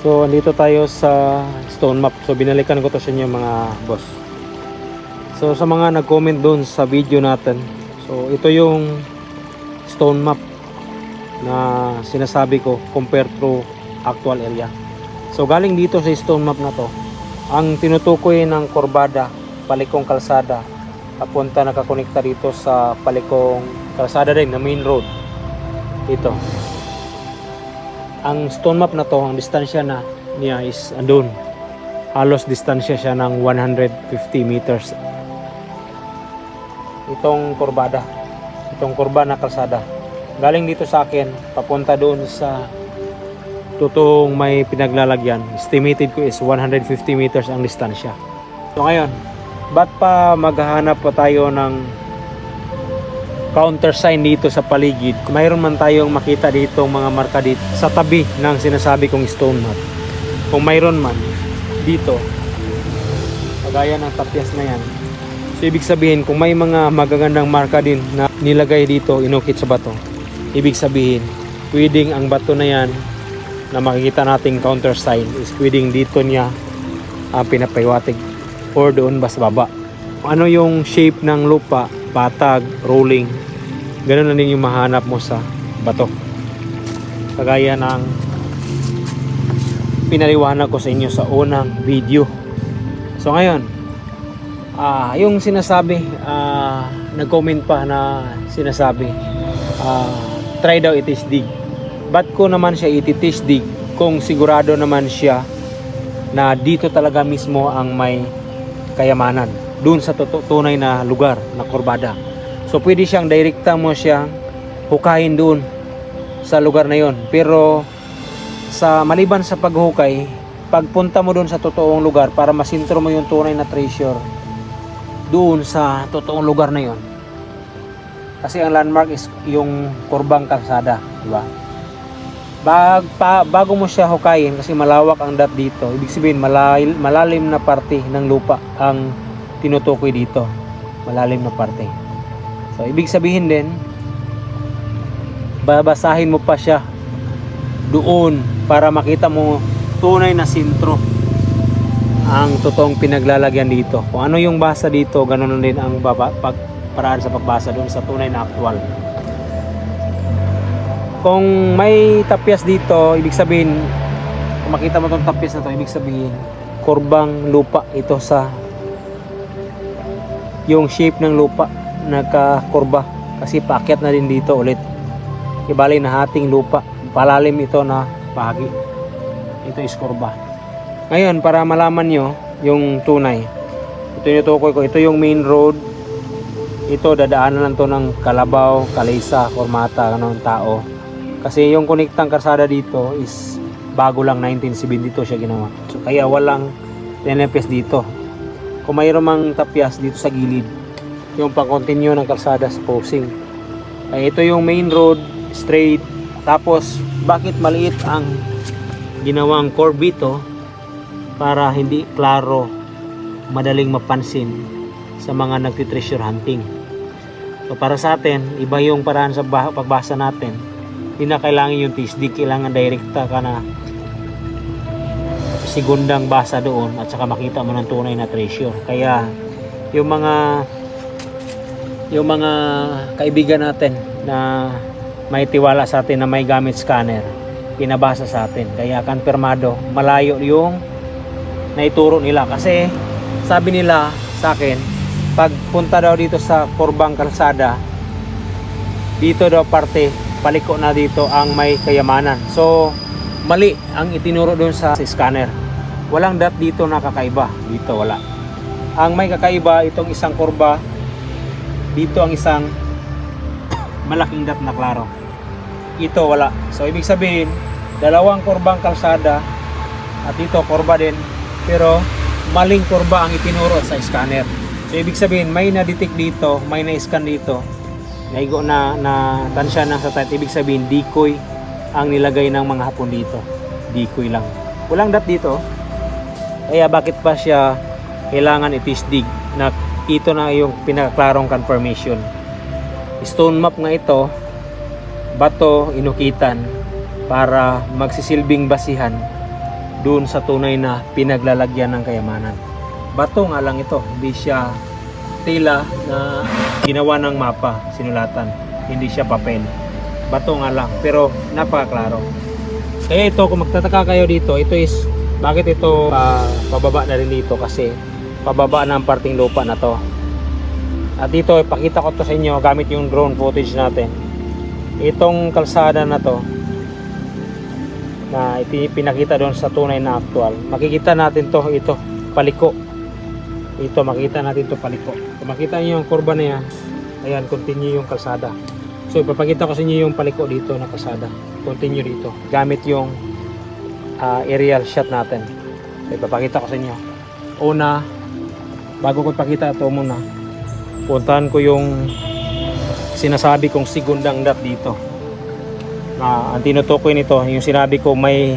So, andito tayo sa stone map. So, binalikan ko to sa inyo mga boss. So, sa mga nag-comment doon sa video natin. So, ito yung stone map na sinasabi ko compared to actual area. So, galing dito sa stone map na to, ang tinutukoy ng kurbada, Palikong Kalsada, papunta nakakonekta dito sa Palikong Kalsada din na main road. Ito. Ang stone map na to, ang distansya na niya is andun. Halos distansya siya ng 150 meters. Itong kurbada, itong kurba na kalsada. Galing dito sa akin, papunta doon sa totoong may pinaglalagyan. Estimated ko is 150 meters ang distansya. So ngayon, ba't pa maghahanap pa tayo ng counter sign dito sa paligid? Mayroon man tayong makita dito mga marka dito sa tabi ng sinasabi kong stone map. Kung mayroon man dito, kagaya ng tapyas na yan. So ibig sabihin, kung may mga magagandang marka din na nilagay dito, inukit sa bato, ibig sabihin, pwedeng ang bato na yan na makikita nating counter sign is pwedeng dito niya pinapahiwatig or doon ba sa baba. Ano yung shape ng lupa, patag, rolling, ganun na din yung mahanap mo sa bato. Kagaya ng pinaliwanag ko sa inyo sa unang video. So ngayon, yung sinasabi, nag-comment pa na sinasabi, try daw itisdig. Ba't ko naman siya ititisdig kung sigurado naman siya na dito talaga mismo ang may kayamanan, doon sa tunay na lugar na kurbada. So pwede siyang direkta mo siyang hukayin doon sa lugar na yon. Pero sa maliban sa paghukay, pagpunta mo doon sa totoong lugar para masintro mo yung tunay na treasure doon sa totoong lugar na yon. Kasi ang landmark is yung kurbang kalsada, di ba? Bago mo siya hukayin, kasi malawak ang dot dito, ibig sabihin malalim na parte ng lupa ang tinutukoy dito, malalim na parte. So ibig sabihin din, babasahin mo pa siya doon para makita mo tunay na sentro ang totoong pinaglalagyan dito. Kung ano yung basa dito, ganoon din ang paraan sa pagbasa doon sa tunay na actual. Kung may tapyas dito, ibig sabihin, kung makita mo itong tapyas na to, ibig sabihin, kurbang lupa ito sa yung shape ng lupa, nagkakurba. Kasi paakyat na din dito ulit. Ibali na hating lupa, palalim ito na bahagi. Ito is kurba. Ngayon, para malaman nyo yung tunay, ito yung tukoy ko, ito yung main road. Ito, dadaanan lang to ng Kalabaw, Kalaysa, Kormata, ganun tao. Kasi yung konektang karsada dito is bago lang, 1972 siya ginawa. So kaya walang TNFS dito. Kung mayroon mang tapyas dito sa gilid, yung pang-continue ng kalsada sa posing. Ay ito yung main road, straight. Tapos bakit maliit ang ginawang curve ito? Para hindi klaro, madaling mapansin sa mga nagti-treasure hunting. So para sa atin, iba yung paraan sa pagbasa natin. Hindi na kailangan yung tisdig, kailangan direkta ka na segundang basa doon at saka makita mo ng tunay na treasure. Kaya yung mga kaibigan natin na may tiwala sa atin na may gamit scanner, pinabasa sa atin. Kaya konfirmado, malayo yung naituro nila. Kasi sabi nila sa akin, pagpunta daw dito sa kurbang kalsada, dito daw parte paliko na dito ang may kayamanan. So mali ang itinuro doon sa scanner. Walang dot dito na kakaiba. Dito wala. Ang may kakaiba, itong isang kurba, dito ang isang malaking dot na klaro. Ito wala. So ibig sabihin, dalawang kurbang kalsada at dito kurba din, pero maling kurba ang itinuro sa scanner. So ibig sabihin, may na-detect dito, may na-scan dito, naigo na tansya ng satellite. Ibig sabihin, decoy ang nilagay ng mga Hapon dito. Decoy lang. Walang dot dito. Kaya bakit pa siya kailangan itisdig na ito na yung pinakaklarong confirmation. Stone map nga ito, bato inukitan para magsisilbing basihan doon sa tunay na pinaglalagyan ng kayamanan. Bato nga lang ito, hindi siya tela na ginawa ng mapa, sinulatan. Hindi siya papel. Bato nga lang, pero napakaklaro. Kaya ito, kung magtataka kayo dito, ito is, bakit ito pababa na rin dito? Kasi pababa ng parting lupa na to. At ito, ipakita ko to sa inyo gamit yung drone footage natin. Itong kalsada na to, na pinakita doon sa tunay na actual, makikita natin to, ito, paliko. Ito, makikita natin to paliko. Kung makita niyo yung kurba na yan, ayan, continue yung kalsada. So, ipapakita ko sa inyo yung paliko dito na kalsada. Continue dito. Gamit yung aerial shot natin. So, ipapakita ko sa inyo. Una, bago ko ipakita ito muna, puntahan ko yung sinasabi kong segundang dot dito. Ang tinutukoy nito, yung sinabi ko may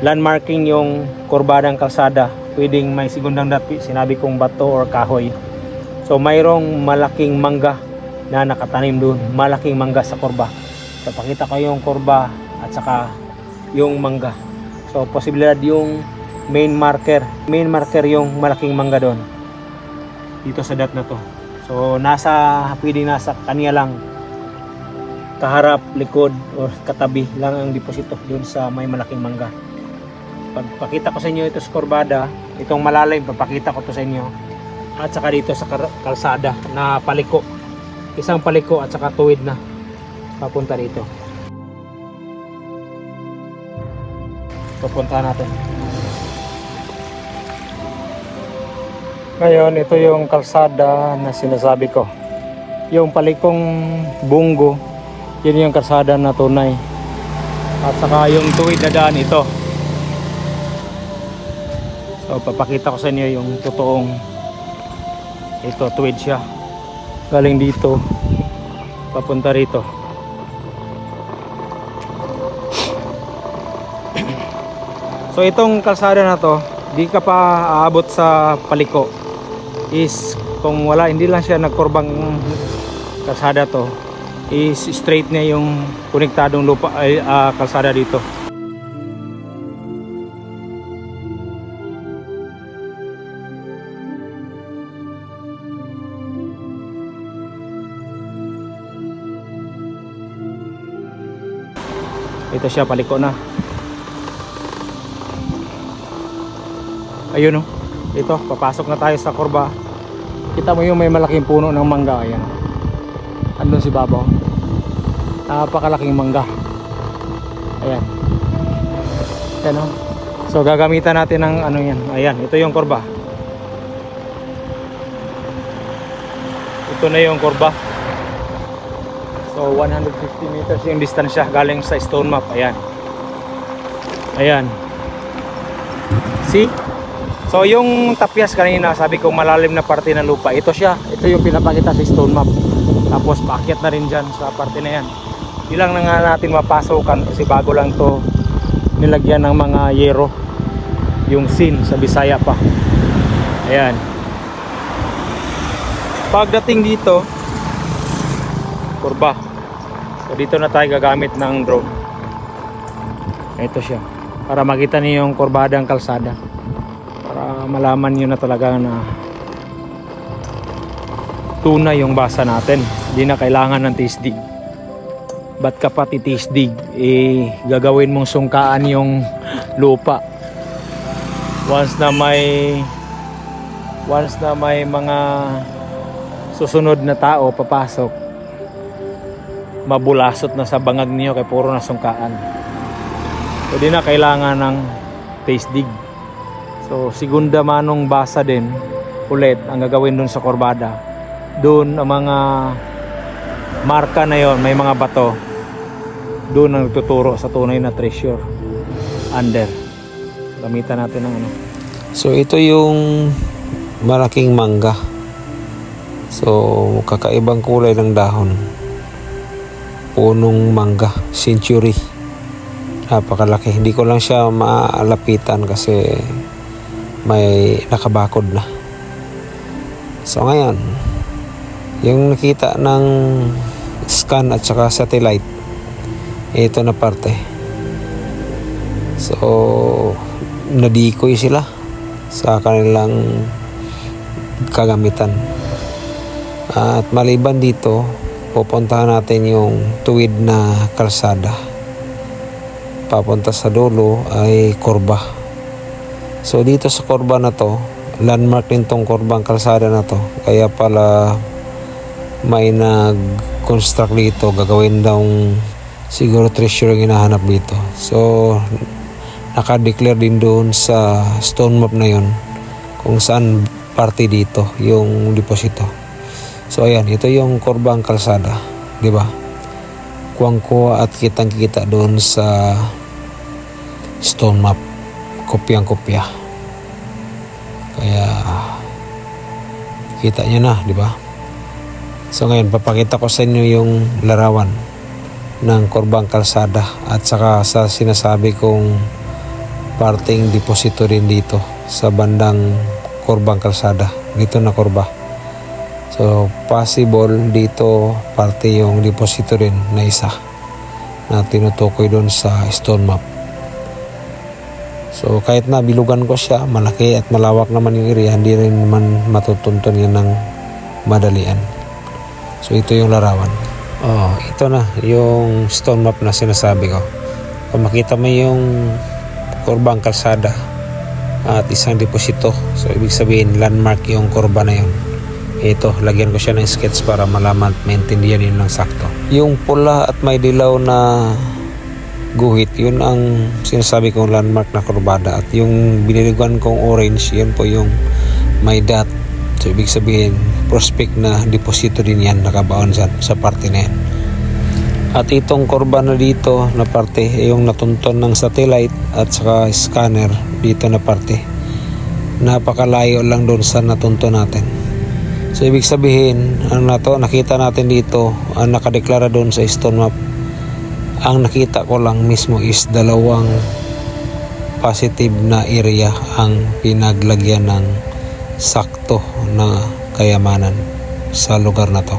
landmarking yung kurbadang kalsada, pwedeng may segundang dot, sinabi kong bato or kahoy. So mayroong malaking mangga na nakatanim doon, malaking mangga sa kurba. So pakita ko yung kurba at saka yung mangga. So posibilidad yung main marker yung malaking mangga doon dito sa dot na to. So pwedeng nasa kanya lang, kaharap, likod o katabi lang ang deposito doon sa may malaking mangga. Pagpakita ko sa inyo ito sa kurbada, itong malalim, papakita ko to sa inyo. At saka dito sa kalsada na paliko, isang paliko at saka tuwid na papunta dito. Pupunta natin. Ngayon, ito yung kalsada na sinasabi ko. Yung palikong bunggo, yun yung kalsada na tunay. At saka yung tuwid na daan ito. So papakita ko sa inyo yung totoong ito, tuwid siya. Galing dito papunta rito. So itong kalsada na to, di ka pa aabot sa paliko. Is kung wala, hindi lang siya nagkurbang kalsada to, is straight na yung konektadong lupa kalsada dito. Ito siya, paliko na. Ayun oh. Ito, papasok na tayo sa kurba. Kita mo yung may malaking puno ng mangga. Ayan. Andun si Babaw. Napakalaking mangga. Ayan. Ayan oh. So gagamitan natin ng ano yan. Ayan, ito yung kurba. Ito na yung kurba. So 150 meters yung distansya galing sa stone map. Ayan. Ayan. See? So yung tapyas kanina, sabi ko malalim na parte ng lupa. Ito siya. Ito yung pinapakita sa stone map. Tapos paakyat na rin dyan sa parte na yan. Di lang na nga natin mapasokan kasi bago lang to nilagyan ng mga yero. Yung sin sa Bisaya pa. Ayan. Pagdating dito, kurba. So dito na tayo gagamit ng drone. Ito siya. Para makita niyo yung kurbadang kalsada. Para malaman nyo na talaga na tunay yung basa natin. Hindi na kailangan ng tisdig. Ba't ka pa titisdig? Gagawin mong sungkaan yung lupa. Once na may mga susunod na tao papasok, mabulasot na sa bangag niyo kay puro na sungkaan. So di na kailangan ng tisdig. So segunda manong basa din ulit ang gagawin dun sa kurbada. Doon ang mga marka na yon, may mga bato. Doon ang nagtuturo sa tunay na treasure. Under. Gamitan natin ng ano. So ito yung malaking mangga. So kakaibang kulay ng dahon. Punong mangga, century. Napakalaki. Hindi ko lang siya maalapitan kasi may nakabakod na. So ngayon, yung nakita ng scan at saka satellite, ito na parte. So nadikoy sila sa kanilang kagamitan. At maliban dito, pupuntahan natin yung tuwid na kalsada. Papunta sa dulo ay kurba. So dito sa kurba na to, landmark din tong kurbang kalsada na to. Kaya pala may nag-construct dito, gagawin daw siguro treasure yung hinahanap dito. So naka-declare din doon sa stone map na yon kung saan parte dito yung deposito. So ayan, ito yung kurbang kalsada, di ba? Kuwang-kuwa at kitang-kita doon sa stone map, kopyang-kopya. Kaya kita nyo na, di ba? So ngayon, papakita ko sa inyo yung larawan ng kurbang kalsada at saka sa sinasabi kong parting deposito rin dito sa bandang kurbang kalsada, dito na kurba. So possible dito parte yung deposito rin na isa na tinutukoy doon sa stone map. So kahit na bilugan ko siya, malaki at malawak naman yung area, hindi rin naman matutuntun yan ng madalian. So ito yung larawan. Oh, ito na yung stone map na sinasabi ko. Kung makita mo yung kurbang kalsada at isang deposito, so ibig sabihin landmark yung kurba na yun. Ito, lagyan ko siya ng sketch para malaman at maintindihan yun ng sakto. Yung pula at may dilaw na guhit, yun ang sinasabi kong landmark na kurbada. At yung biniliguan kong orange, yun po yung may dot. So ibig sabihin prospect na deposito din yan nakabaon sa parte na yan. At itong kurba na dito na parte yung natunton ng satellite at saka scanner dito na parte, napakalayo lang doon sa natunton natin. So ibig sabihin, ano na to, nakita natin dito, ang nakadeklara doon sa stone map, ang nakita ko lang mismo is dalawang positive na area ang pinaglagyan ng sakto na kayamanan sa lugar na to.